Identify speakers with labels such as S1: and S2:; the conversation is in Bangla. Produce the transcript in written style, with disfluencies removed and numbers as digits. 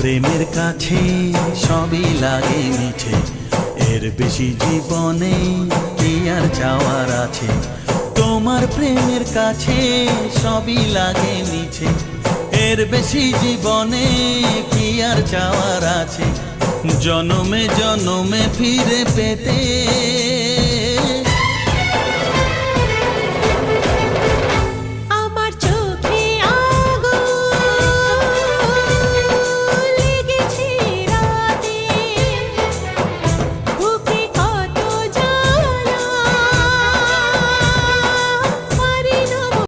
S1: প্রেমের কাছে সবই লাগে মিছে, এর বেশি জীবনে কি আর চাওয়ার আছে। তোমার প্রেমের কাছে সবই লাগে মিছে, এর বেশি জীবনে কি আর চাওয়ার আছে। জনমে জনমে ফিরে পেতে